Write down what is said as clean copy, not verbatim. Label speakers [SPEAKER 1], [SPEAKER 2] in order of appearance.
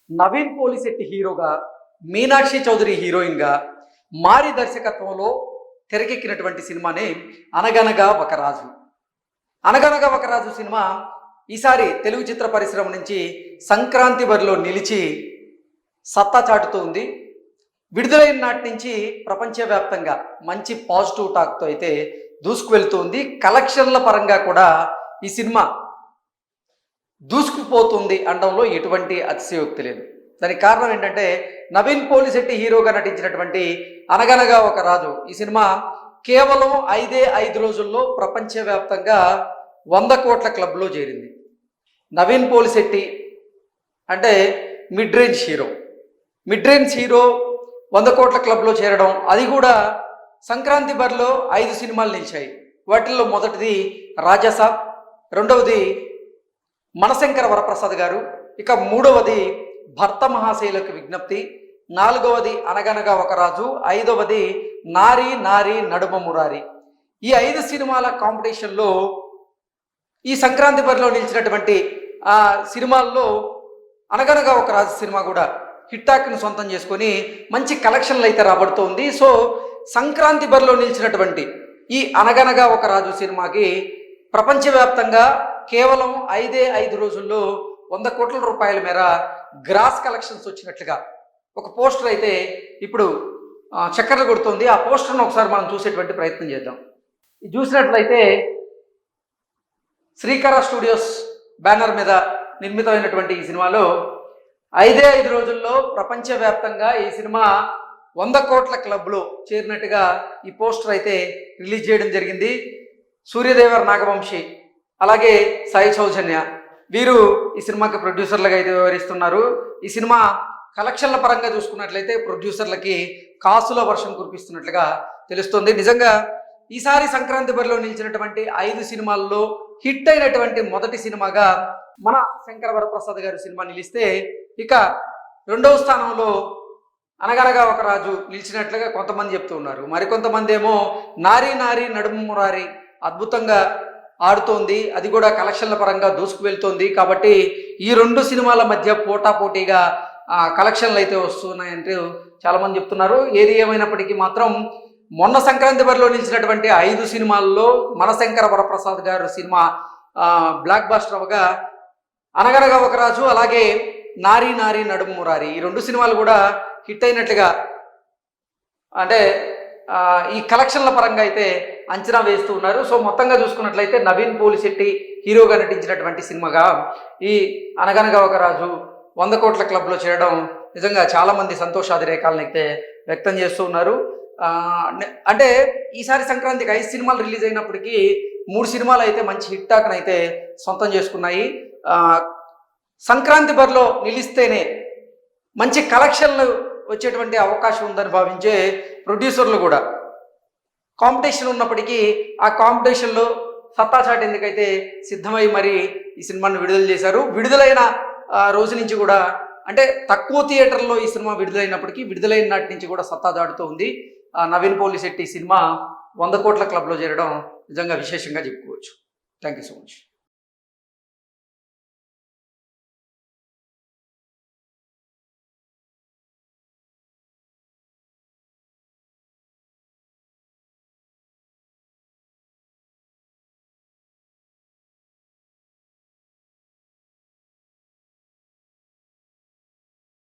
[SPEAKER 1] నవీన్ పోలిశెట్టి హీరోగా, మీనాక్షి చౌదరి హీరోయిన్గా మారి దర్శకత్వంలో తెరకెక్కినటువంటి సినిమానే అనగనగా ఒక రాజు. అనగనగా ఒక రాజు సినిమా ఈసారి తెలుగు చిత్ర పరిశ్రమ నుంచి సంక్రాంతి బరిలో నిలిచి సత్తా చాటుతూ ఉంది. విడుదలైన నాటి నుంచి ప్రపంచవ్యాప్తంగా మంచి పాజిటివ్ టాక్తో అయితే దూసుకువెళ్తుంది. కలెక్షన్ల పరంగా కూడా ఈ సినిమా దూసుకుపోతుంది అనడంలో ఎటువంటి అతిశయోక్తి లేదు. దానికి కారణం ఏంటంటే నవీన్ పోలిశెట్టి హీరోగా నటించినటువంటి అనగనగా ఒక రాజు ఈ సినిమా కేవలం 5 రోజుల్లో ప్రపంచవ్యాప్తంగా 100 కోట్ల క్లబ్లో చేరింది. నవీన్ పోలిశెట్టి అంటే మిడ్ రేంజ్ హీరో 100 కోట్ల క్లబ్లో చేరడం, అది కూడా సంక్రాంతి బరిలో 5 సినిమాలు నిలిచాయి. వాటిల్లో మొదటిది రాజాసాబ్, రెండవది మనశంకర వరప్రసాద్ గారు, ఇక మూడవది భర్త మహాశైలకు విజ్ఞప్తి, నాలుగవది అనగనగా ఒక రాజు, ఐదవది నారీ నారీ నడుమ మురారి. ఈ 5 సినిమాల కాంపిటీషన్లో ఈ సంక్రాంతి బరిలో నిలిచినటువంటి సినిమాల్లో అనగనగా ఒక రాజు సినిమా కూడా హిట్టాక్ని సొంతం చేసుకొని మంచి కలెక్షన్లు అయితే రాబడుతోంది. సో సంక్రాంతి బరిలో నిలిచినటువంటి ఈ అనగనగా ఒక రాజు సినిమాకి ప్రపంచవ్యాప్తంగా కేవలం 5 రోజుల్లో 100 కోట్ల రూపాయల మేర గ్రాస్ కలెక్షన్స్ వచ్చినట్లుగా ఒక పోస్టర్ అయితే ఇప్పుడు చక్కర్లు కొడుతుంది. ఆ పోస్టర్ను ఒకసారి మనం చూసేటువంటి ప్రయత్నం చేద్దాం. చూసినట్లయితే శ్రీకర స్టూడియోస్ బ్యానర్ మీద నిర్మితమైనటువంటి ఈ సినిమాలో 5 రోజుల్లో ప్రపంచవ్యాప్తంగా ఈ సినిమా 100 కోట్ల క్లబ్లో చేరినట్టుగా ఈ పోస్టర్ అయితే రిలీజ్ చేయడం జరిగింది. సూర్యదేవర్ నాగవంశి అలాగే సాయి సౌజన్య వీరు ఈ సినిమాకి ప్రొడ్యూసర్లుగా అయితే వ్యవహరిస్తున్నారు. ఈ సినిమా కలెక్షన్ల పరంగా చూసుకున్నట్లయితే ప్రొడ్యూసర్లకి కాసుల వర్షం కురిపిస్తున్నట్లుగా తెలుస్తుంది. నిజంగా ఈసారి సంక్రాంతి బరిలో నిలిచినటువంటి 5 సినిమాల్లో హిట్ అయినటువంటి మొదటి సినిమాగా మన శంకర వరప్రసాద్ గారి సినిమా నిలిస్తే, ఇక రెండవ స్థానంలో అనగనగా ఒక రాజు నిలిచినట్లుగా కొంతమంది చెప్తూ ఉన్నారు. మరికొంతమంది ఏమో నారీ నారీ నడుము మురారి అద్భుతంగా ఆడుతోంది, అది కూడా కలెక్షన్ల పరంగా దూసుకు వెళ్తోంది. కాబట్టి ఈ 2 సినిమాల మధ్య పోటాపోటీగా కలెక్షన్లు అయితే వస్తున్నాయంటూ చాలామంది చెప్తున్నారు. ఏది ఏమైనప్పటికీ మాత్రం మొన్న సంక్రాంతి బరిలో నిలిచినటువంటి 5 సినిమాల్లో మనశంకర వరప్రసాద్ గారు సినిమా బ్లాక్ బాస్టర్ అవగా అనగనగా ఒక రాజు అలాగే నారీ నారీ నడుము మురారి ఈ 2 సినిమాలు కూడా హిట్ అయినట్లుగా అంటే ఈ కలెక్షన్ల పరంగా అయితే అంచనా వేస్తూ ఉన్నారు. సో మొత్తంగా చూసుకున్నట్లయితే నవీన్ పోలిశెట్టి హీరోగా నటించినటువంటి సినిమాగా ఈ అనగనగా ఒక రాజు 100 కోట్ల క్లబ్లో చేరడం నిజంగా చాలామంది సంతోషాదిరేకాలను అయితే వ్యక్తం చేస్తూ ఉన్నారు. అంటే ఈసారి సంక్రాంతికి 5 సినిమాలు రిలీజ్ అయినప్పటికీ 3 సినిమాలు అయితే మంచి హిట్ టాక్ను అయితే సొంతం చేసుకున్నాయి. సంక్రాంతి బరిలో నిలిస్తేనే మంచి కలెక్షన్లు వచ్చేటువంటి అవకాశం ఉందని భావించే ప్రొడ్యూసర్లు కూడా కాంపిటీషన్ ఉన్నప్పటికీ ఆ కాంపిటీషన్లో సత్తా చాటేందుకైతే సిద్ధమై మరి ఈ సినిమాను విడుదల చేశారు. విడుదలైన రోజు నుంచి కూడా అంటే తక్కువ థియేటర్లో ఈ సినిమా విడుదలైనప్పటికీ విడుదలైన నాటి నుంచి కూడా సత్తా చాటుతూ ఉంది. నవీన్ పోలిశెట్టి సినిమా 100 కోట్ల క్లబ్లో చేరడం నిజంగా విశేషంగా చెప్పుకోవచ్చు. Thank you so much.